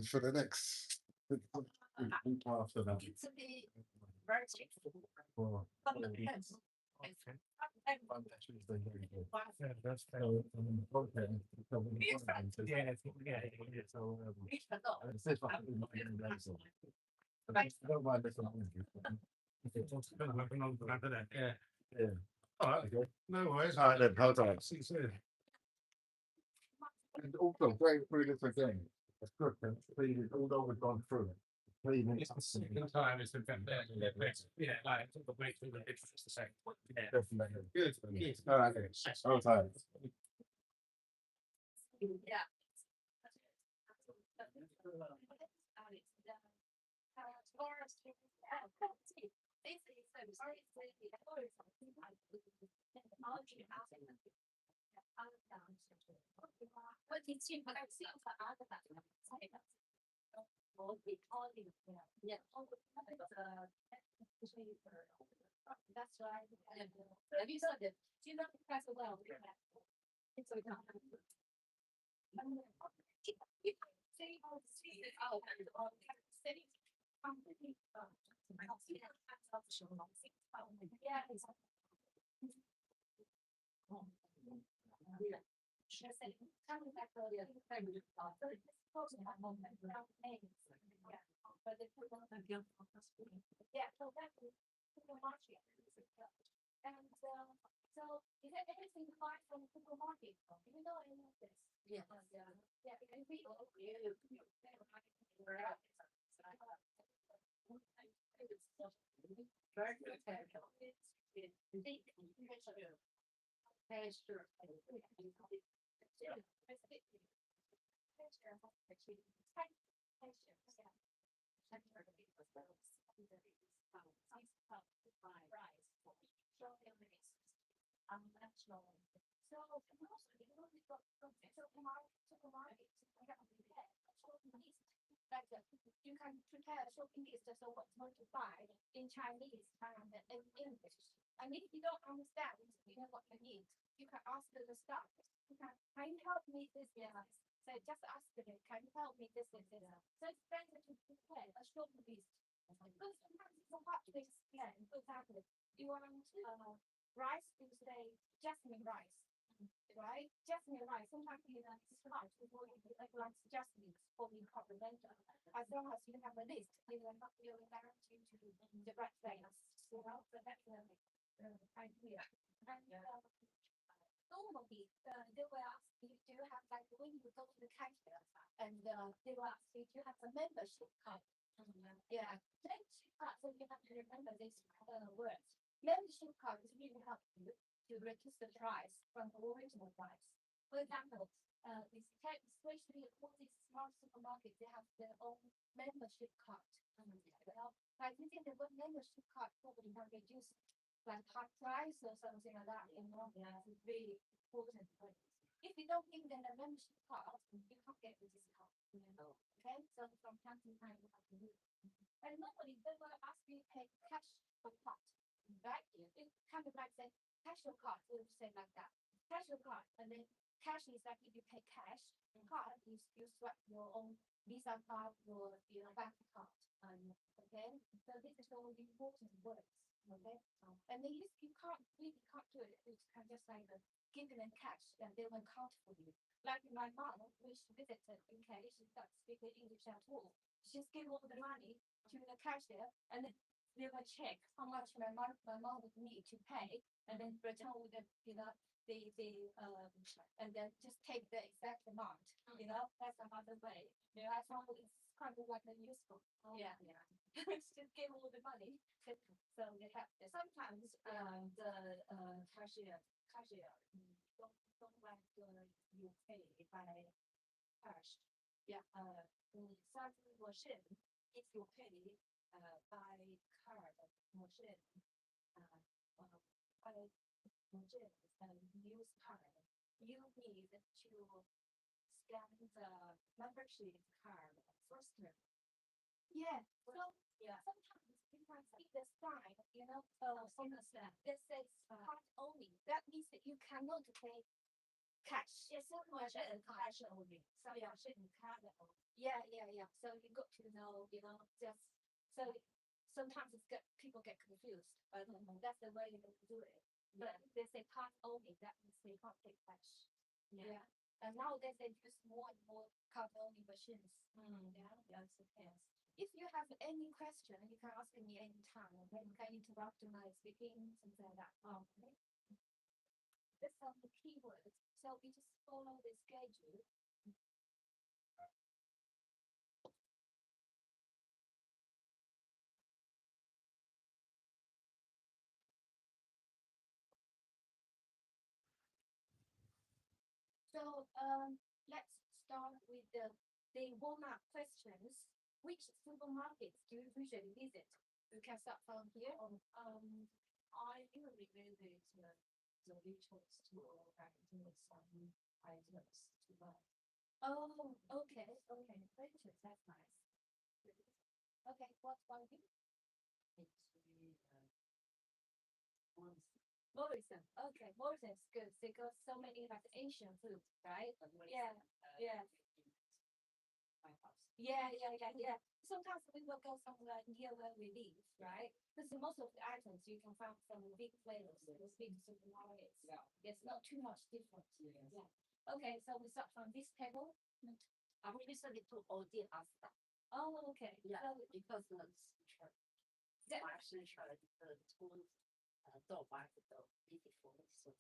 For the next after that. Well, yeah, that's okay. So, I don't mind this one. Yeah. Yeah. All right, okay. No worries. All right, then. Hold on. See you soon. And also, going through this again. It's good. Although we've gone through it. 3 minutes. It's the second time it's been better. Yeah, like the way through it's just the same. Yeah. Definitely. Good. All right. Hold time. sometimes see the sign, on the snap that says card only. That means that you cannot pay cash. Yes, so much and cash only. Some Yeah. shouldn't have it. Yeah. So you got to know, just so sometimes people get confused. But that's the way you do it. But if they say card only, that means they can't take cash. Yeah. And nowadays they use more and more card only machines. Yes, it is. If you have any question, you can ask me anytime. Okay? You can interrupt my speaking, something like that. Okay. That's all the keywords. So we just follow the schedule. So let's start with the warm-up questions. Which supermarkets do you usually visit? You can start from here. I usually visit the retail store and do some items to buy. Oh, okay. Purchase, that's nice. Okay, what about you? Morrison. Okay, Morrison's good because so many like Asian food, right? Yeah. My house. Yeah. Sometimes we will go somewhere near where we live, right? Because most of the items you can find from big flavors, big supermarkets. Yeah. It's not too much different. Yes. Yeah. Okay, so we start from this table. I recently to order pasta. Oh, okay. Yeah, So because the that, 华是的葱豆花的beautiful so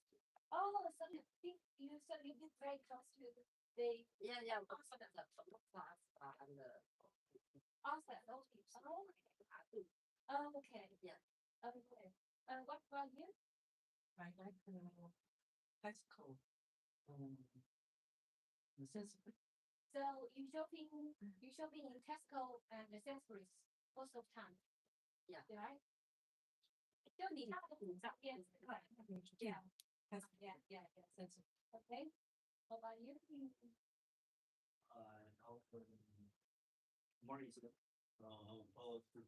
so you think you live very close to the yeah also the tomato pasta and the outside those people. Oh, okay. Yeah. Okay. What about you? I like Tesco necessary. So you shopping in Tesco and the Sainsbury's most of the time. Yeah. Right? Don't need yes, right. Yeah. That's Okay. What about you? I'll put morning to follow through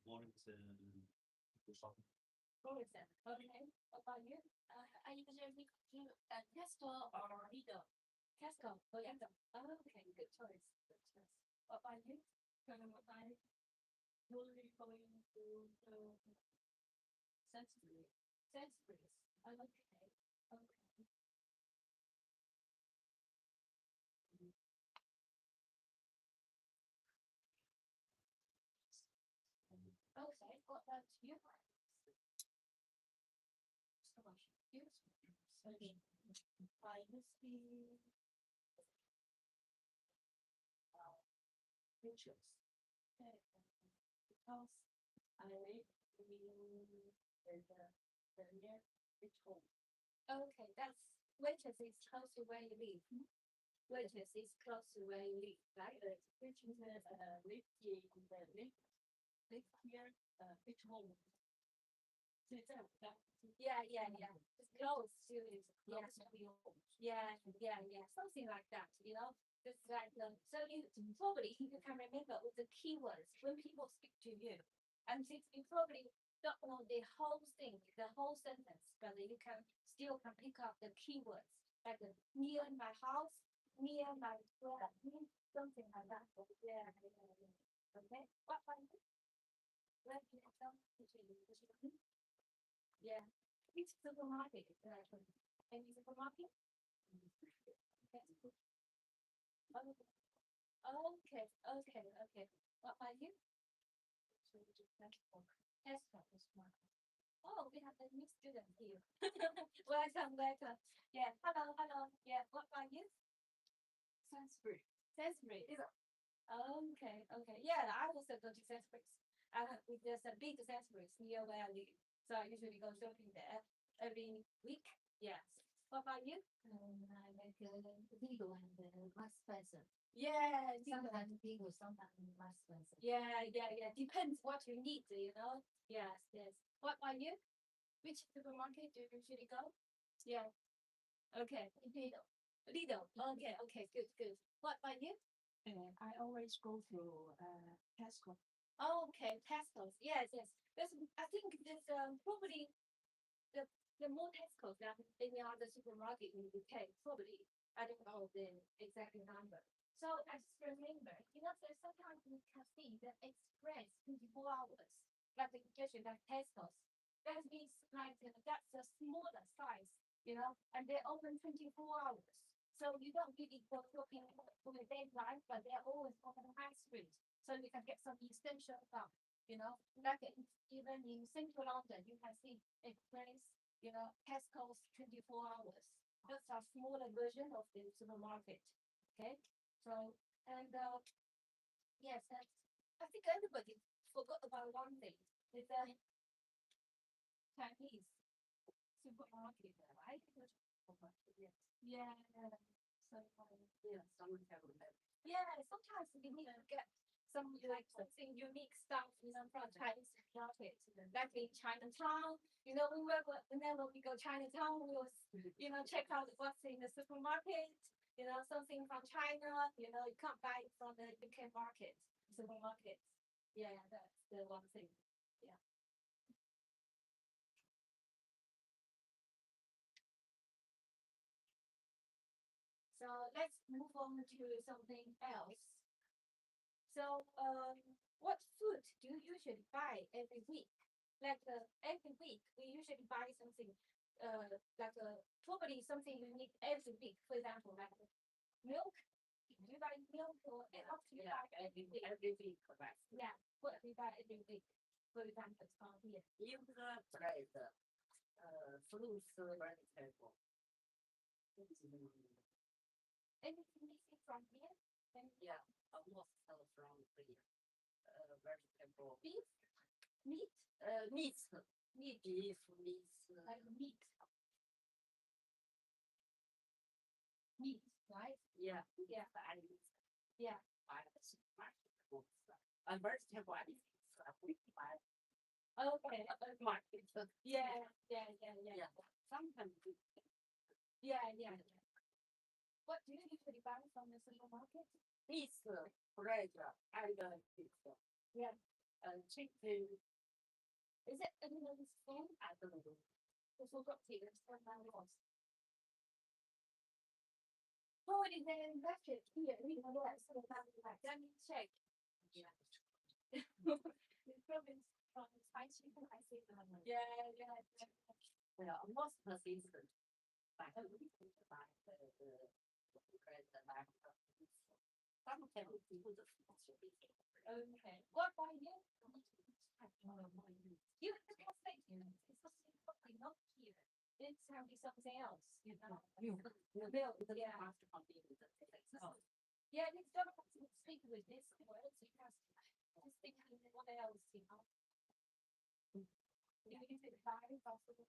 morning to go shopping. Morrison. Okay. What about you? I usually do Tesco or Lidl. Tesco. Oh, yeah. Oh, okay. Good choice. What about you? I usually going to the Sainsbury's. Sainsbury's. Okay. Okay. What about you? So much. Okay. I usually pictures because I live in the near which home. Okay, that's Waitress is close to where you live. Waitress is close to where you live, right? Which is live here live here which home. 现在我家 Yeah. It's close to it. Yeah. close to your home. Yeah. Something like that, Just like so you probably you can remember with the keywords when people speak to you. And since you probably don't know the whole thing, the whole sentence, but you can still pick up the keywords like near my house, near my flat, something like that. Yeah. Okay. What about you? Where can you tell? Yeah. Which supermarket? Any supermarket? Okay. What about you? Tesco. Oh, we have a new student here. Welcome. Yeah. Hello. Yeah. What about you? Sainsbury's. Sainsbury's. Okay. Yeah, I also go to Sainsbury's. There's a big Sainsbury's near where I live, so I usually go shopping there every week. Yes. What about you? I like Lidl and Max Spencer. Yeah. Sometimes Lidl, sometimes Max Spencer. Yeah. Depends what you need, Yes. What about you? Which supermarket do you usually go? Yeah. Okay. Lidl. Okay. Good. What about you? I always go to Tesco. Okay, Tesco's. Yes, yes. I think this probably the more Tesco's than any other supermarket in the UK. Probably I don't know the exact number. So I just remember, there's sometimes you can see the express 24 hours, like the kitchen, like Tesco's. That means like that's a smaller size, and they're open 24 hours. So you don't really go shopping for the daytime, but they're always on the high street. So you can get some essential stuff, like even in central London, you can see Express, Tesco's 24 hours. That's a smaller version of the supermarket. Okay, so and yes, I think everybody forgot about one thing. It's a Chinese supermarket, right? Yes. Yeah. So yeah, sometimes we need to get some like something unique stuff, from Chinese market. Like in Chinatown, whenever we go Chinatown, we will, check out what's in the supermarket. Something from China. You can't buy it from the UK market, supermarket. Yeah, that's the one thing. Yeah. So let's move on to something else. So, what food do you usually buy every week? Like every week, we usually buy something, like probably something you need every week. For example, like milk. Do you buy milk or what do you buy every week? Every week, correct. Yeah, what do you buy every week? For example, here. Yogurt, bread, fruits, vegetable. Anything missing from here? Yeah, almost from the vegetable. Beef, meat, Meat, meat, beef, meat. like meat. Meat, right? Yeah, Yeah. I Yeah. buy a vegetable. We buy Okay. market. Yeah. Yeah, sometimes we Yeah. What do you usually buy from the supermarket? beef, bread, and pizza. Yeah. Chicken. Is it anyone's phone? I don't know. The forgot to from my house. Oh, it is an invested here. We know that's so bad. Let me check. Yeah. The province from spicy. I see. Yeah. Well, most of the season, buy the bread, sometimes we do the fruits. Okay. What about you? You have to say, it's probably not here. It's probably something else, Yeah. Yeah, it's don't have to stick with this word, you have to stick with what else, You need to buy also the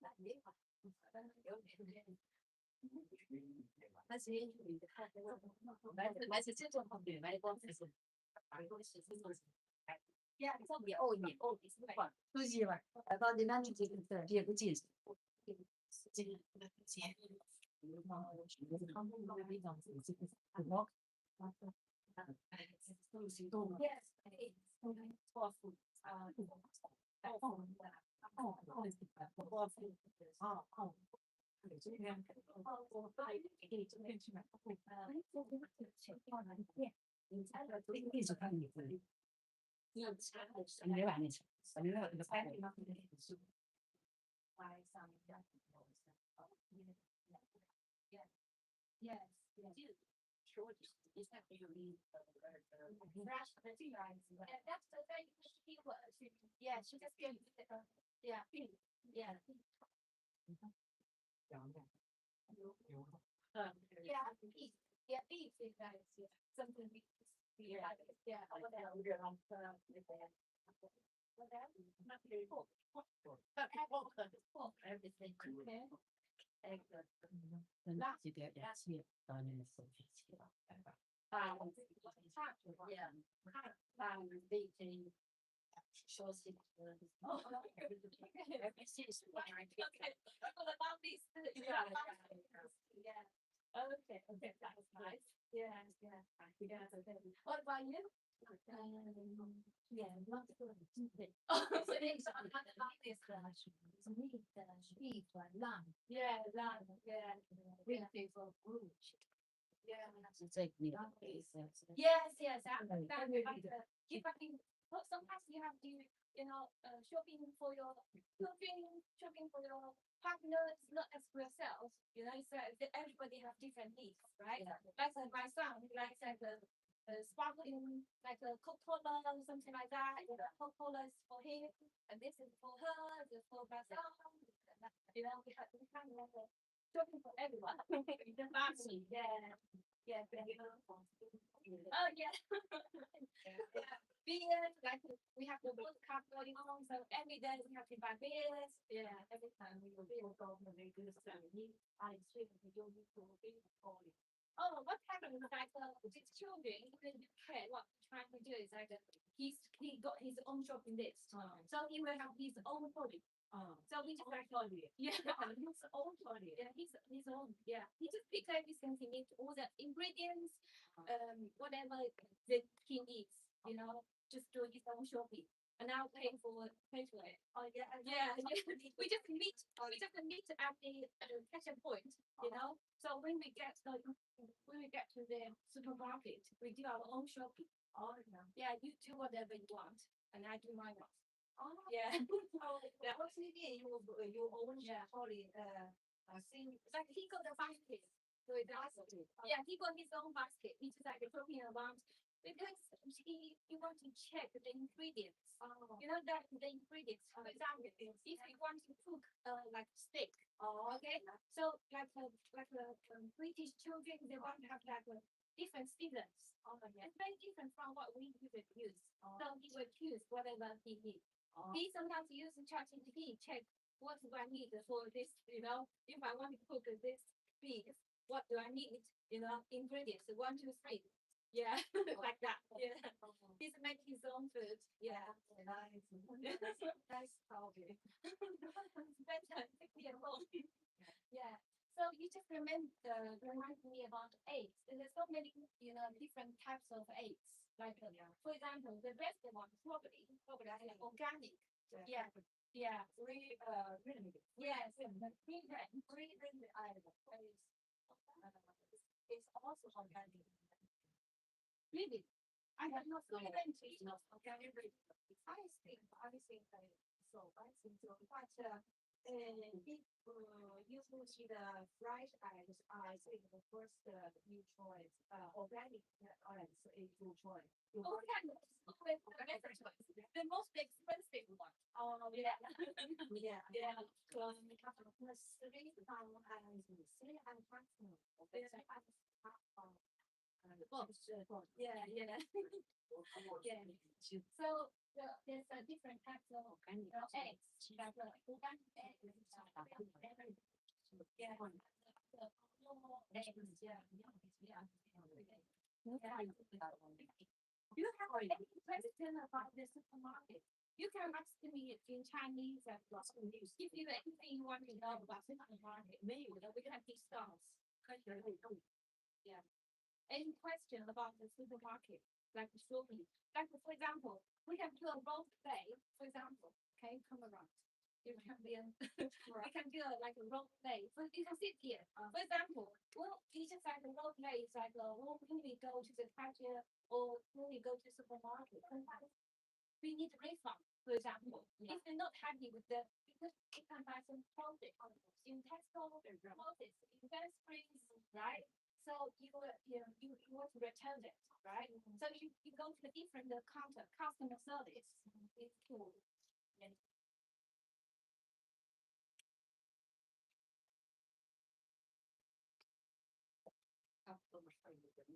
Yeah, it's okay. Yes, Yes. Fresh vegetables. Yeah, that's the thing. Yeah, she just gave me the yeah. Yeah, beef. Yeah, beef is nice. Yeah, something beef. Yeah, what else? What else? Pork. Everything. Okay. What about this? Yeah. Okay, that's nice. Yeah. What about you? Yeah, not good. So it's on the business meet speed line. yeah, that, yeah. Big people group. Yeah. To take me. Yes, yes, that, Right. that, you can, but sometimes you have to, shopping for your shopping for your partners, not as for yourself. You know, so everybody have different needs, right? Yeah. Like my son, he likes like a sparkling, like a Coca-Cola or something like that. You know, Coca-Cola is for him, and this is for her, this is for my son. You know, we have like a shopping for everyone. The family, yeah. Yeah, oh yeah. Beers, like we have the World Cup going on, so every day we have to buy beers. Yeah, every time we will be go to the good family. I think we don't need to be calling. Oh, what happened is like with children, even the kid, what we're trying to do is like he got his own shopping list. So he will have his own body. So we just like yeah, his own body. Yeah, his own. Yeah, he just picks everything he needs, all the ingredients, whatever that he needs. You know, just do his own shopping. And now pay for it. Oh yeah, yeah. We just meet at the cashier point. You know, so when we get to the supermarket, we do our own shopping. Oh yeah. Yeah, you do whatever you want, and I do my one. Oh yeah. Oh, Yeah. what's the idea? You own Yeah. Holly, thing. Like he got the basket. So it does. Yeah, he got his own basket. He's just like talking about because he want to check the ingredients. Oh, You know that the ingredients. For example, if you want to cook like steak. oh, Okay. So like British children, they want to have like different seasons. oh, yeah. It's very different from what we usually use. Oh, So he will choose whatever he needs. oh, He sometimes uses ChatGPT check what do I need for this, you know, if I want to cook this beef, what do I need, you know, ingredients, 1, 2, 3. Yeah, like that. Yeah. He's making his own food. Yeah. nice. Nice hobby. Better, yeah. So you just remind me about eggs. There's so many, you know, different types of eggs. Like, for example, the best one probably like organic. Yeah. Yeah. Really, Yes. it's also organic. Really. I have not So, seen them it's not Organic. I think so. But if you see the fried eggs, I think the first new choice, organic eggs is your choice. Oh, the most expensive one. Oh Yeah. yeah. Yeah. Yeah, yeah. Yeah. So there's a different types of eggs. Like organic eggs. Yeah. Eggs, yeah. You have any question about the supermarket? You can ask me in Chinese and if you anything you want to know about supermarket, maybe we can discuss. Yeah. Any question about the supermarket, like shopping, like for example, we can do a role play. For example, okay, come around. You can be we can do like a role play. So you can sit here. For example, well, it's just like a role play. It's like when we go to the cashier or when we go to the supermarket, sometimes we need a refund. For example, if you're not happy with the because you can buy some products in Tesco, products in Sainsbury's, right? So you want to return it, right? So you go to a different counter, customer service. It's cool.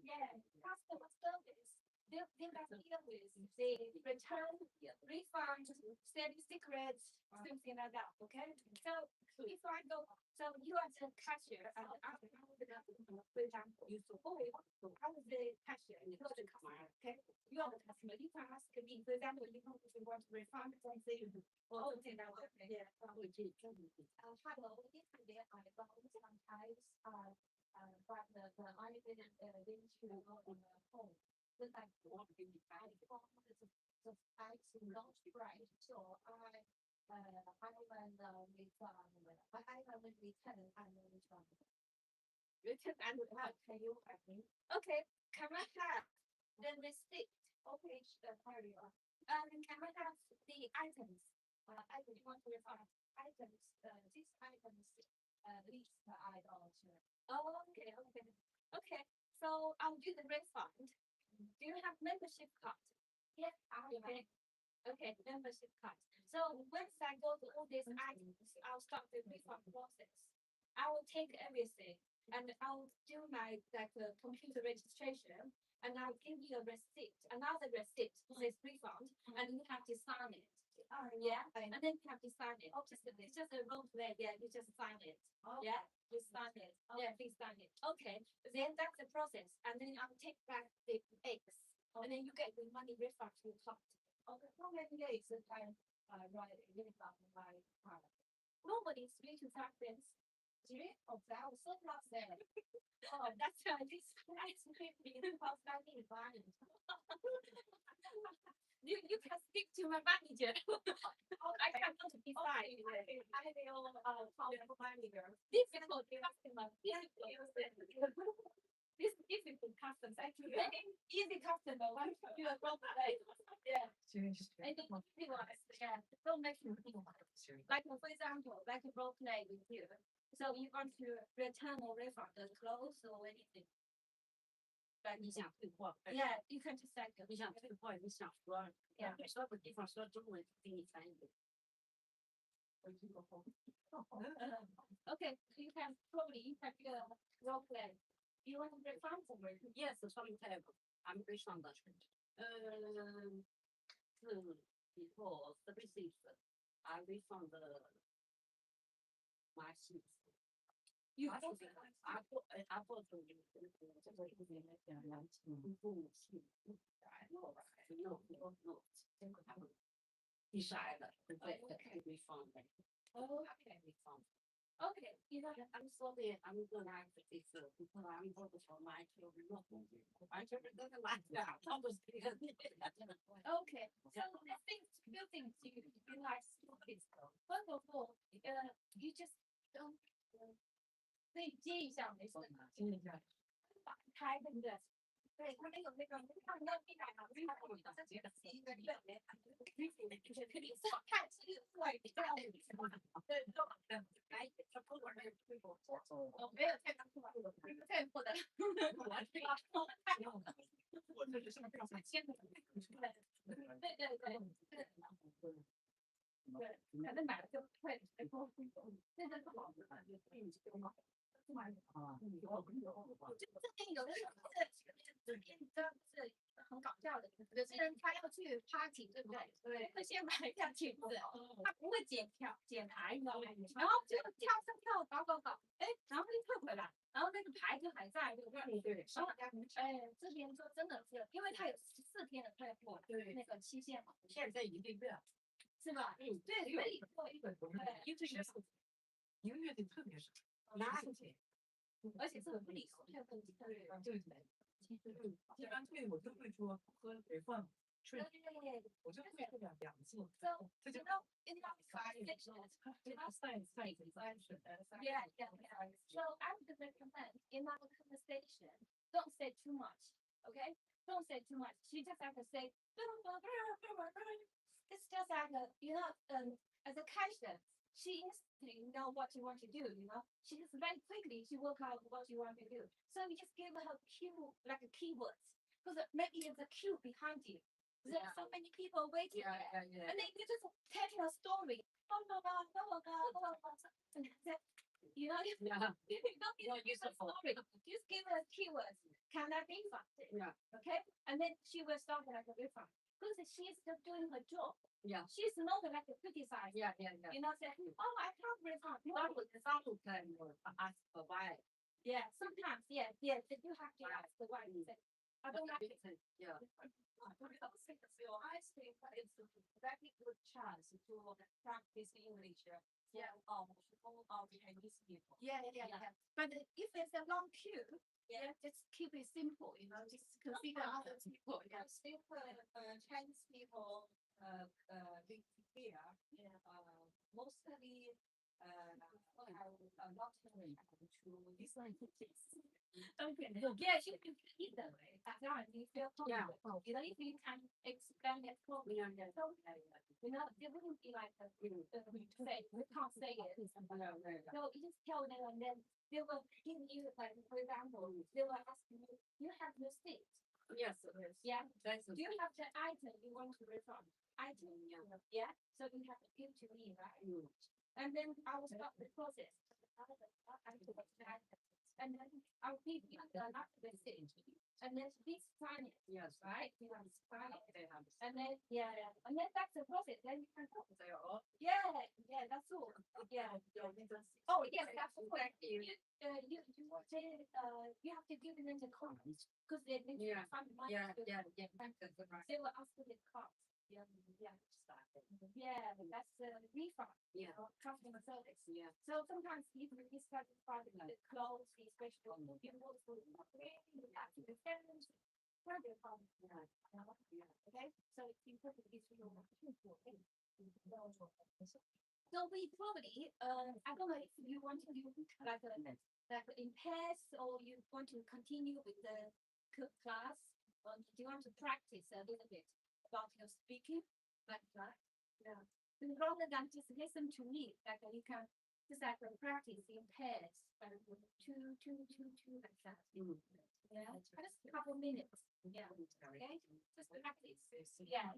Yeah, customer service. They got deal with the return, refund, selling secrets, something like that. Okay. So if I go, so you are the cashier, and for example, you I was the cashier, you go to the customer. Okay. You are the customer. You can ask me, for example, you want to refund something or something like that. Yeah. Hello, this is the sometimes but the I didn't to go on the phone. the like what can be found the facts not right. So I will return and can you help me? Okay, can I have the receipt? Okay, carry on. Can I have the items? I would want to refund items, these items, list I ordered. Oh, okay. So I'll do the refund. Do you have membership card? Yes, okay. Okay, membership card. So once I go to all these items, I'll start the refund process. I will take everything and I'll do my computer registration and I'll give you a receipt, another receipt says refund, and you have to sign it. Yeah, and then you have to sign it. It's just a role play. Yeah, you just sign it. Yeah, you sign it. Yeah, please sign it. Okay, then that's the process, and then I'll take back the eggs, and then you get the money refund to your card. Okay, how many days can I write a refund my card? Normally it's 3 to 5 days. 3? Oh, that was so fast there. Oh, that's this nice quickly because I need money. You can speak to my manager. I cannot decide. I will call the manager. Difficult customer. This difficult customer actually easy customer. Once you are wrong way. Yeah. I think yeah. Don't make you like for example, like a role play with you. So you want to return or refund the clothes or anything. 你想退货， Yeah, you can just like 你想退货，你想说，说个地方说中文给你翻译。 okay, you can probably do a role play. You want to refund somewhere? Yes, sometimes I'm refund. Before services, I refund my seats. You I bought the decided to refund. okay. Refund. Okay, you know, I'm sorry, I'm gonna have to fix it because I'm voting for my children. My children doesn't like that. I was okay. So the few things you like is first of all, you just don't 可以接一下没事，打开对不对？对，他们有那个看那地板上，他我们这几个是一个月没看是会比较对，我没有太当初太过的，对，反正买了就会，这个是好的，这边有的人这边真的是很搞笑的，有些人他要去 party， 对不对？对，会先买一下裙子，他不会剪台，你知道吗？然后就跳，搞，哎，然后就退回来，然后那个牌就还在，对不对？对。然后这边说真的是，因为他有14天的退货那个期限嘛，现在1个月。是吧？对，可以做一个1个月得特别少，而且这个不理赔，对，一般退我就会说喝得放睡，我就会这两次，这就Yeah. So I would recommend in our conversation, don't say too much, okay? Don't say too much. She just have to say, it's just like as a cashier, she instantly know what you want to do, She just very quickly, she work out what you want to do. So you just give her cue, like a keywords. Because maybe it's a queue behind you. There are so many people waiting there. And then you just telling a story. You don't use a story. Just give her keywords. Can I refund it? Yeah. Okay? And then she will start like a refund. Because she's just doing her job. Yeah. She's not like a criticize. Yeah. Say, oh, I can't refund. Some can ask for why. Yeah, sometimes, yeah, you have to ask the why. I don't like it. Yeah. I think it's a very good chance to practice English. Yeah. All of Chinese people. Yeah. But if it's a long queue, just keep it simple. Just consider other people. Chinese people live here. Mostly. I'm not going to this one. Okay. Yeah, you can eat that way. You feel comfortable. If you can explain it properly, there wouldn't be like we can't say it. So you just tell them, and then they will give you, like, for example, they will ask you, you have your seat. Yes. Yeah. Do you have the item you want to return? Item. Yeah. So you have to give to me, right? And then I will start the process. And then I'll give you another receipt. And then please sign it. Yes. Right? You have to sign it. They have. And then and then that's the process. Then you can go. Yeah, that's all. Yeah. Oh yes, that's correct. You have to give them the cards because they need to find money. They will ask for the cards. Yeah, that's the refund. Customer service. Yeah. So sometimes if you dissatisfied with the clothes, especially if you want to you have to defend them. Okay, so it's important is your so we probably I don't know if you want to do like in pairs or you want to continue with the class or do you want to practice a little bit about your speaking like that? Yeah. Rather than just listen to me, like you can just like practice in pairs, like two like that. Yeah, just a couple minutes. Yeah. Okay. Just practice. Yeah.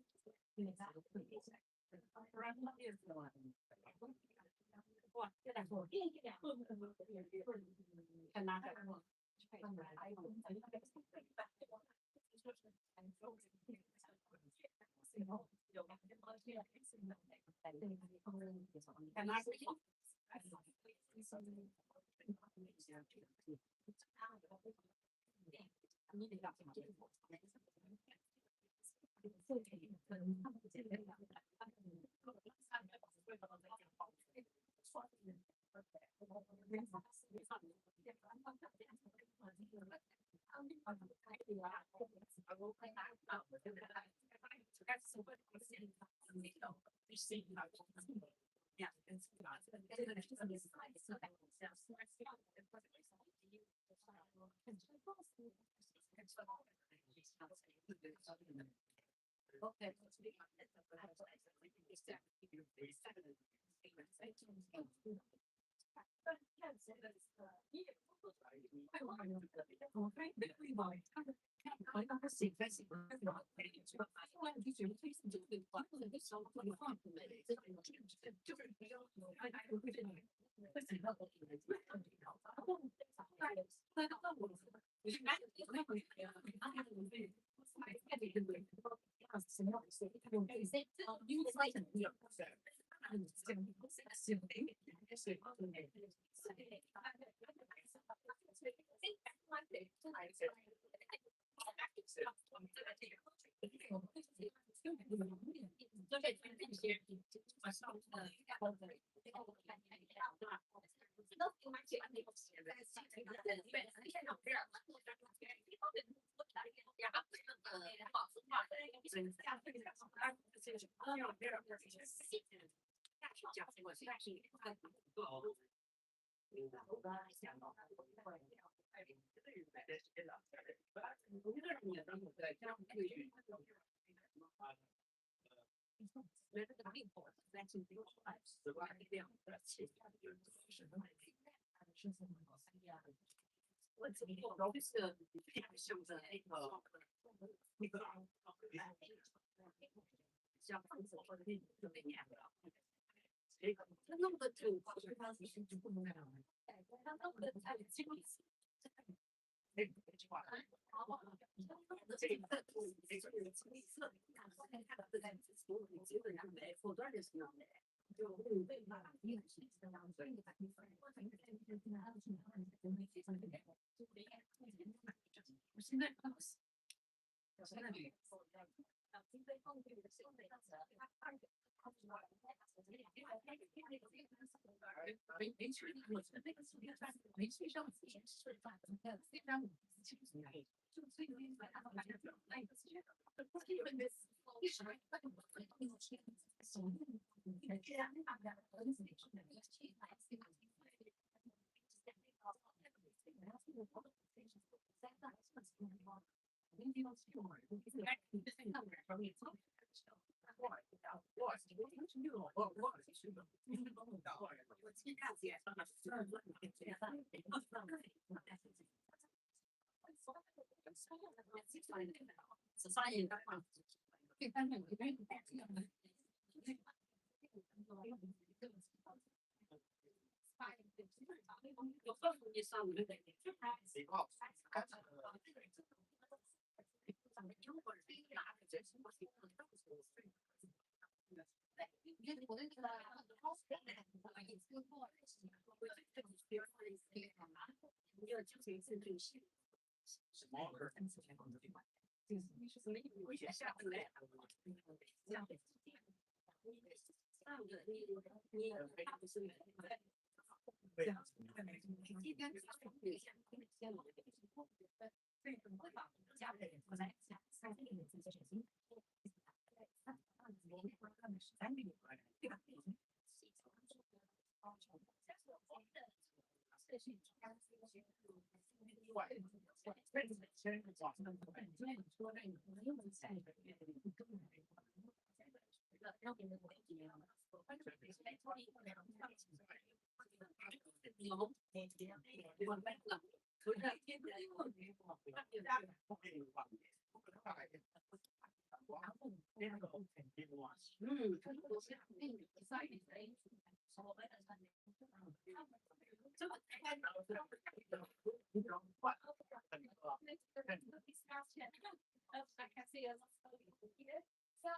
So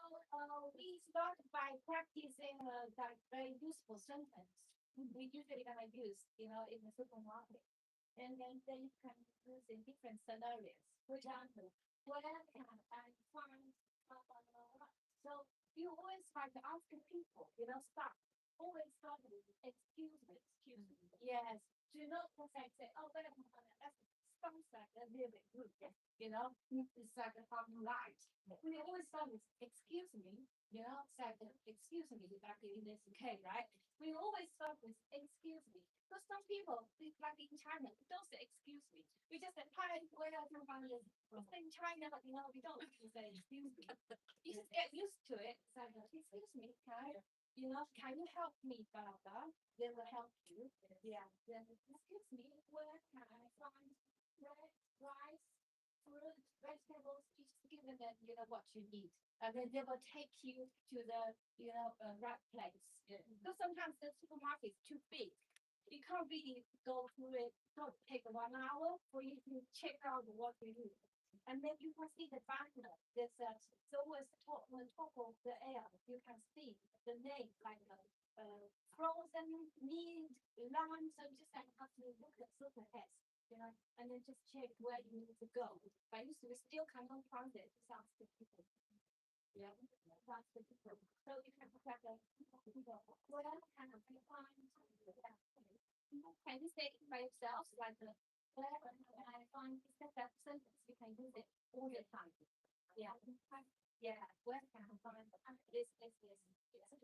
we start by practicing that very useful sentence. We usually gonna use, in the supermarket, and then you can use in different scenarios. For example, where can I find? So you always try to ask people, start. Always start with excuse me. Yes. Do not perfect say, oh, wait a minute, that sounds like a little bit rude. It's like a fucking right. We always start with excuse me, say excuse me, like in this case, right? We always start with excuse me. Because some people, like in China, don't say excuse me. We just say, hi, where are you from? In China, we don't say excuse me. You just get used to it. It's like, excuse me, can you help me? Blah, blah. They will help you. Yeah. Then, excuse me, where can I find bread, rice, fruit, vegetables? Just give them, what you need. And then they will take you to the, right place. Because sometimes the supermarket is too big. You can't really go through it. Don't take 1 hour for you to check out what you need. And then you can see the banner. There's always on top of the air. You can see the name like frozen meat, lamb. So just like have to look at certain heads, and then just check where you need to go. But you still cannot find it. Just ask the people. Yeah, that's the people. So you can look at the people. Where can I find? Can you say it by yourself? Like where can I find that sentence? You can use it all the time. Yeah. Yeah. Where can I find this?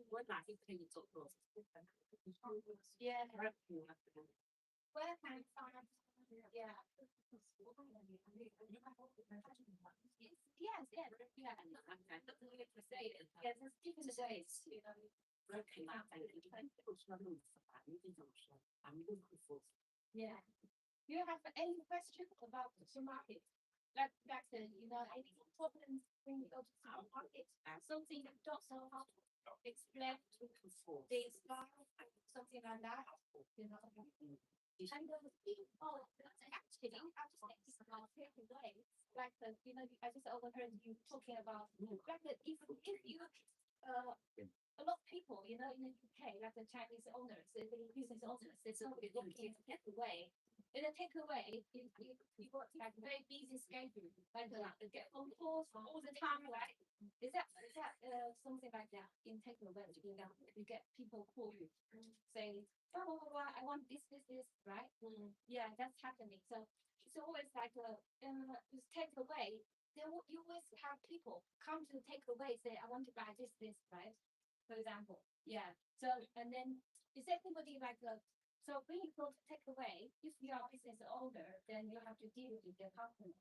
Where哪里可以走路？ Yeah. Where can I find? Yeah. Yes. Yeah. To say it. Yes, it's different ways. Where can I find it? 不说那么复杂，你这种说，咱们都不复杂。 Yeah. Do you have any questions about the supermarket? Like any problems when you go to supermarket? Something you don't know how to explain to this something like that. And actually, I just think it's about certain ways. Like I just overheard you talking about like if you a lot of people, in the UK, like the Chinese owners, the business owners, it's always looking to take away. In a takeaway, you got like very busy schedule, like get phone calls all the time, right? Is that something like that in takeaway? You get people call you saying, oh, I want this, right? Yeah, that's happening. So it's always like with takeaway. You always have people come to takeaway say, I want to buy this, right? For example, yeah. So and then is anybody like so when you go to take away, if you are a business owner, then you have to deal with the customers,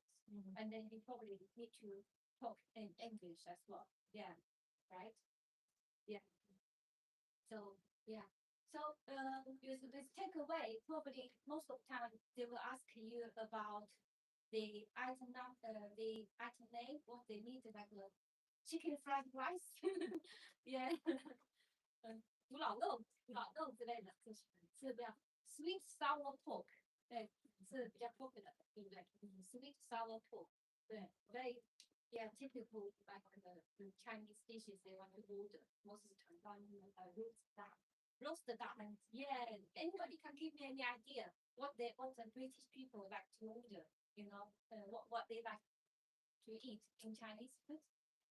and then you probably need to talk in English as well. Yeah, right. Yeah. So yeah. So with takeaway, probably most of the time they will ask you about the item the item name, what they need, like chicken fried rice. Yeah. 古老肉之类的，是比较 sweet sour pork， 对，是比较 popular 的，对不对？sweet sour pork， 对，very yeah typical like the Chinese dishes they want to order most of the time. Roast duck, yeah. Anybody can give me any idea what the British people like to order? What they like to eat in Chinese food?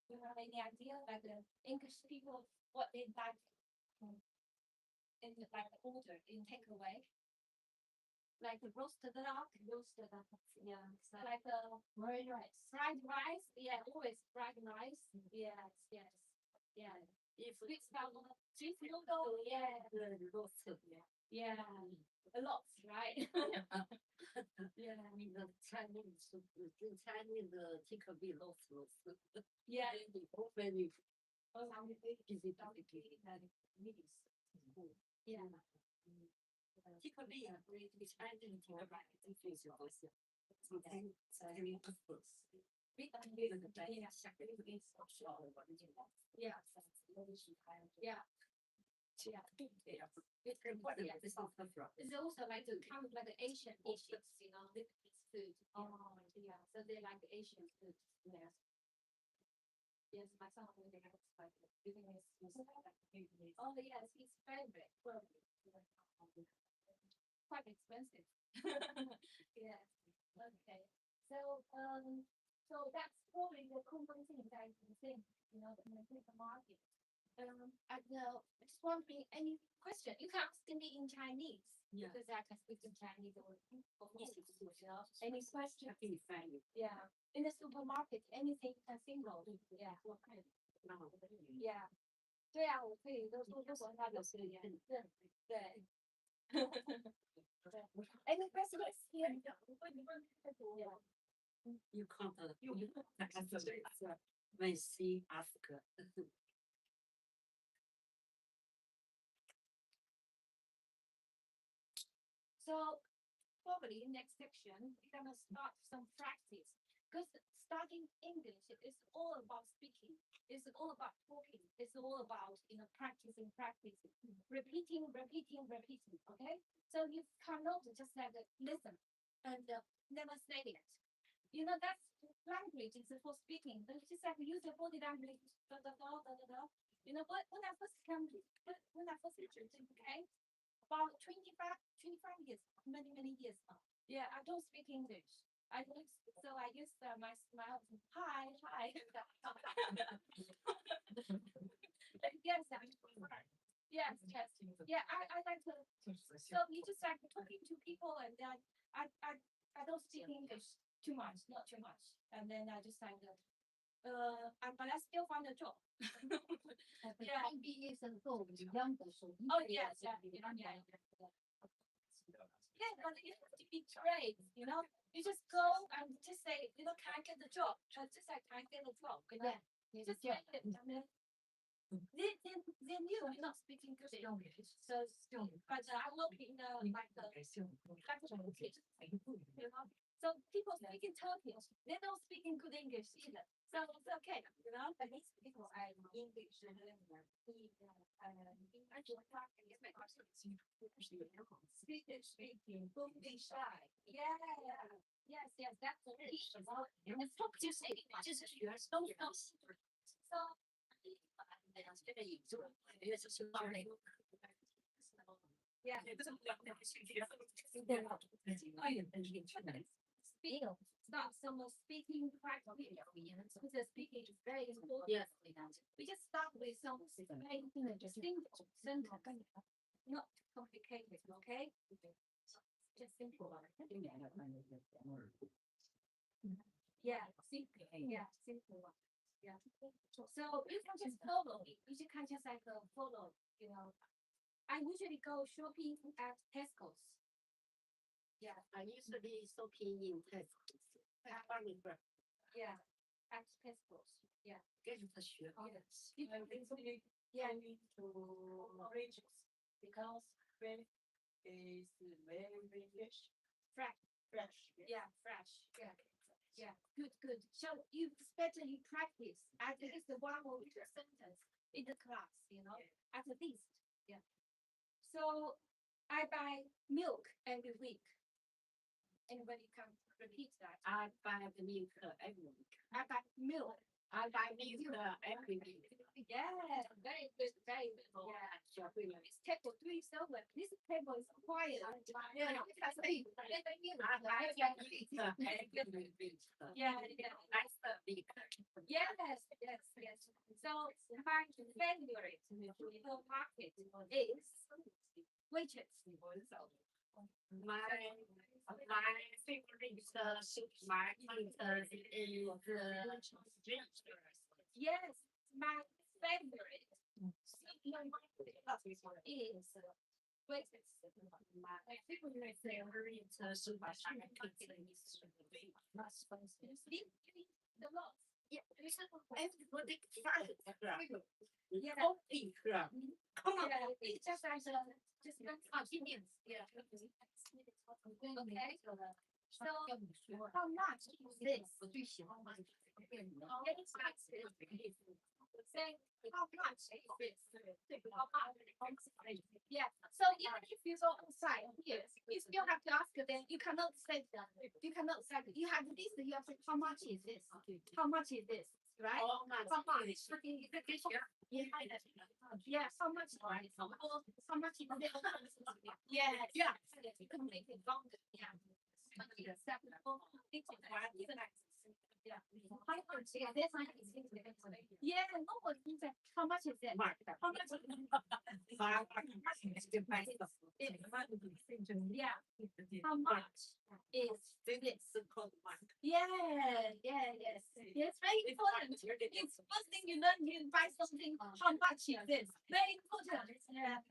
You have any idea? Like the English people, what they like in like order in takeaway? Like the roasted duck, yeah. So like fried rice, yeah, always fried rice, yes, yeah. Sweet noodle, yeah, yeah, a lot, right? Yeah. Chinese takeaway lots. Yeah. Very Yeah. Yeah. Yeah. It's also like the kind of like the Asian dishes, Vietnamese food. Oh, yeah. So they like the Asian food. Yes. Yes, my son really likes like Vietnamese food. Oh yes, his favorite. Quite expensive. Yeah. Okay. So that's probably the common thing that I can think, in the market. I just wondering, any question? You can ask me in Chinese. Yeah. Because I can speak in Chinese or any question? Yeah. In the supermarket, anything you can think of. Yeah. Yeah. 对啊，我可以都说中文，他就是对。Any questions here? You can't when she ask. So probably next section we're gonna start some practice because studying English is all about speaking. It's all about talking. It's all about practicing, repeating. Okay, so you cannot just like listen and never say it. That's language is for speaking. But just like use your body language. When I first came to UK, about 25 years, many years now. Yeah, I don't speak English. I use my smile. Hi. Yes. Yes. Yeah, I like to. So you just like talking to people, and then I don't speak English too much, not too much, and then I just like but I still find a job. Yeah. Oh yes, yeah. Yeah, but you have to be trained, You just go and just say, can I get the job? Just like, can I get the job? Yeah. Just train it. They knew I'm not speaking good English. So, but I work in like the factory, So people speak in Turkish. They don't speak in good English either. So it's okay, But these people are English speaking, don't be shy. Yeah. Yes, that's the issue. And talk to say, just so Yeah. Speak. Start someone speaking practically. Because speaking is very important. Yes. We just start with some very distinct sentence. Not complicated, okay? Just simple. Yeah, simple. Yeah, simple one. Yeah. So you can just follow it. You can just like follow, you know. I usually go shopping at Tesco's. Yeah, I usually shopping in Tesco. yeah, at Tesco's. Yeah. 跟着他学。 Yes. I recently going to oranges because when is very fresh. Fresh. Fresh. Yeah, fresh. Yeah. Yeah, good, good. So you better you practice at least one or two sentence in the class, you know, at least. Yeah. So I buy milk every week. Anybody can repeat that? I buy the milk every week. I buy milk. I buy milk every week. Yeah, very good, very good. Yeah. This table 3 7. This table is quiet. Yeah, you can say I buy every week. yeah, yeah. That's the big. Yes, yes, yes. So my favorite supermarket is waitress. My favorite supermarket is Yes, my favorite supermarket is waitress. my favorite supermarket Sleep the lot. Yeah, everybody finds Yeah. only here. Come on. Yeah, it's just as just convenience. Yeah. Okay. So how much is this? Say how much is this? Yeah. So even if you go outside here, you still have to ask them. You cannot say that. You cannot say that. You have this. You have to say, how much is this? How much is this? Right? All my How much? Yeah. How much? How much is this? Yeah. Yeah. You can make it longer. Yeah. Yeah. How much is this? Yeah, no one thinks that. How much is it? How much is it? Yeah. How much is this? Yeah, yeah, yes. It's very important. It's first thing you learn, you buy something. How much is this? Very important. Yeah.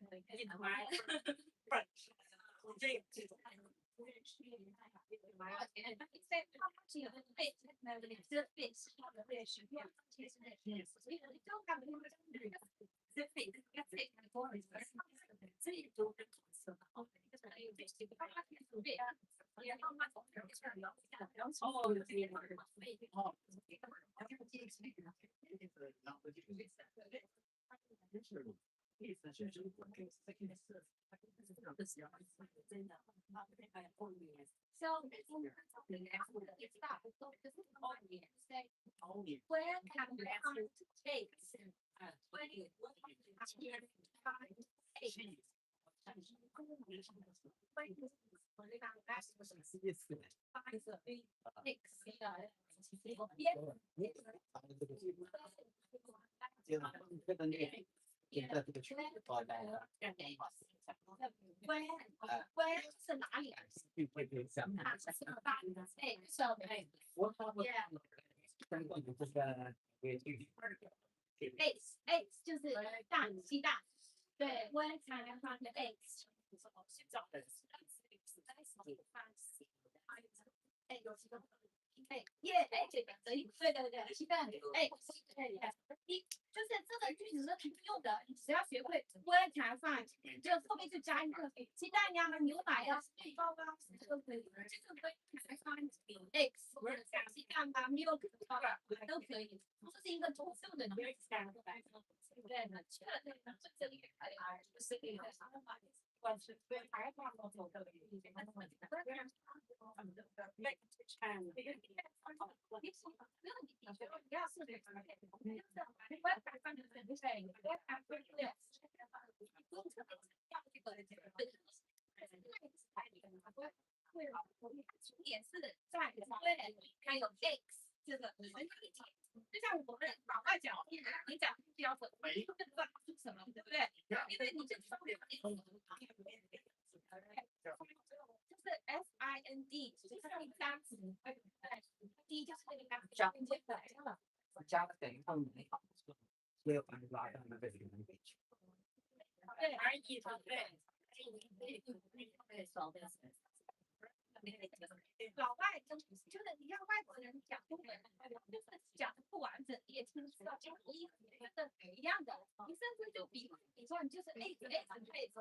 So where can we find eggs? Where 是哪里？So eggs 就是蛋鸡蛋，对，where can I find the eggs？对对对，鸡蛋，哎，你就是这个句子是挺用的，你只要学会 where can I find，就后面就加一个鸡蛋呀、牛奶呀、面包啊，都可以，这个可以 find eggs， 鸡蛋啊、milk 都可以，这是一个通用的句子。对的，这里也是在对，还有 X 这个就像我们老外讲，你讲标准，你不知道是什么，对不对？因为你这上面就是 FIND，就是第三词，第一就是那个单词，加了等于后面好，所以把你拉到那个里面去。对，而已，对。老外就是你让外国人讲中文，就是讲的不完整，你也听不出来，就是一的一样的，你甚至就比说你就是 A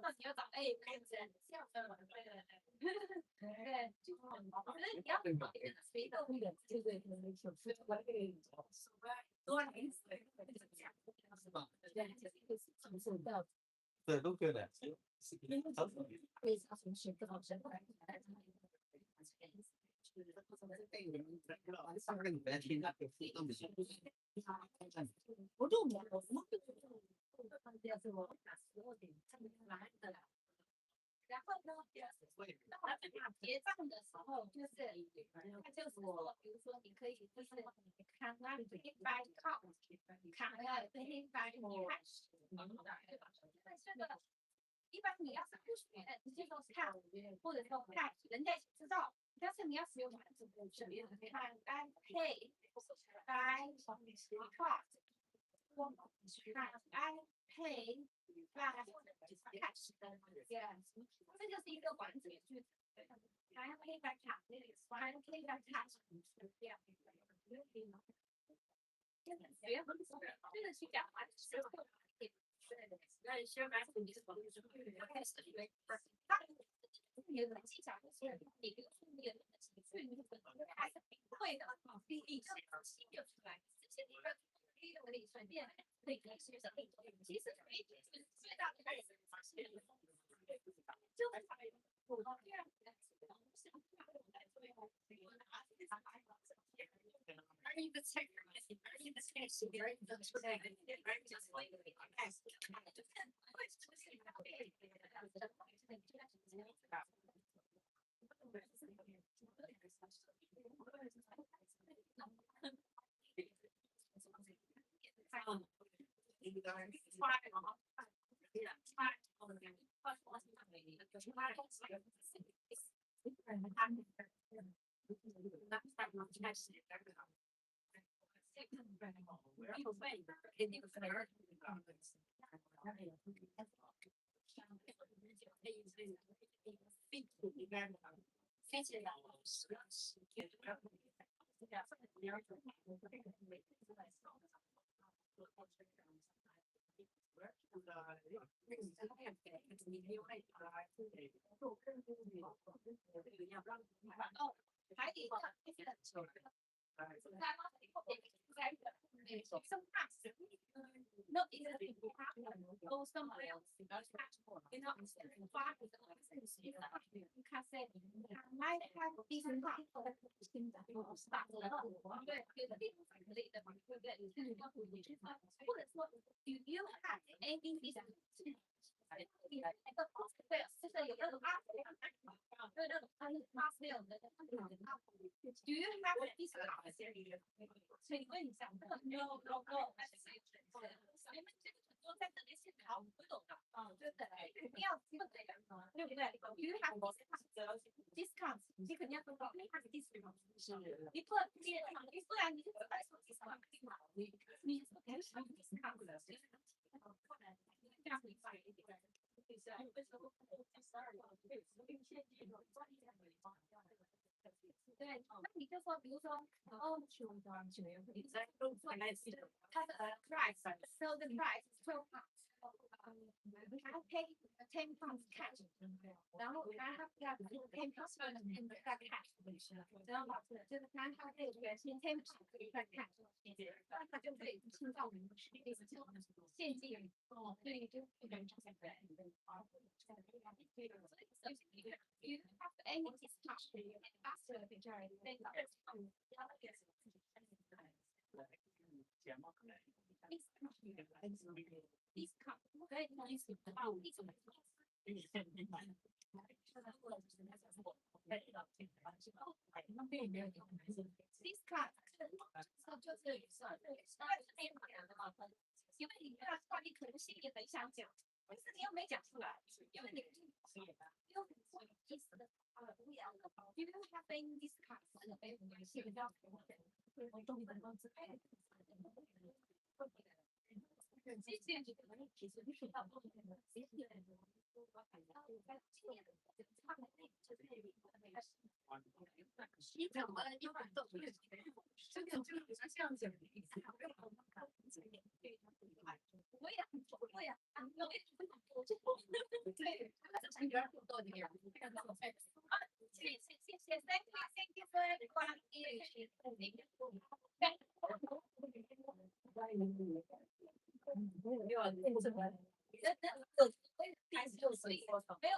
那你要找 A 对，就是你要随动的，对，都对的。上个礼拜听那个互动的，不入眠，然后呢，到结账的时候，就是他就是说，比如说你可以就是看那里一百靠，看了一百cash，对吧？但是呢，一般你要是不学，直接说看，或者说看，人家也知道。但是你要使用完整的语言，看 I pay by card， I pay by cash， 这就是一个完整的句子。I pay by card，I pay by cash， 这样。真的去讲完之后，那学完你是开始有技巧，就是你比如说你有情绪，你可能还是会的，你这样心就出来，这些你的你随便可以学什么，其实最大的还是就是我这样Are you the second? Are you the second? Are you the second? Sometimes, no, it go somewhere else. You know, instead of far, you can say, I have these do you have anything do you have this 所以你问一下 no 说在这里是好不懂的，对不对？一定要对不对？对不对 ？You have discounts， 你肯定要说到 you have discounts， 你不然你不然你就只在说 discount， 你不可以说 discount 的，这样会快一点。对，那你就说，比如说，哦，它的 price， so the price is 12 pounds。I pay 10 pounds cash， 然后I have got 10 pounds in the cash， 然后就是他可以原先10 pounds cash， 那他就可以清到现金，对，就 You have any discussion after the journey, then this card 就是因为你跟他说你可能心里很想讲，但是你又没讲出来，因为你又很不好意思的无聊的，因为他被 discuss 了，被我们是比较我都能够知道。这些其实是到后面的，其实今年他们你怎么一般都不是这个就是像讲的意思，我也很我也我也对，这个互动的呀，谢谢 thank you for everyone没有，开始就所以没有。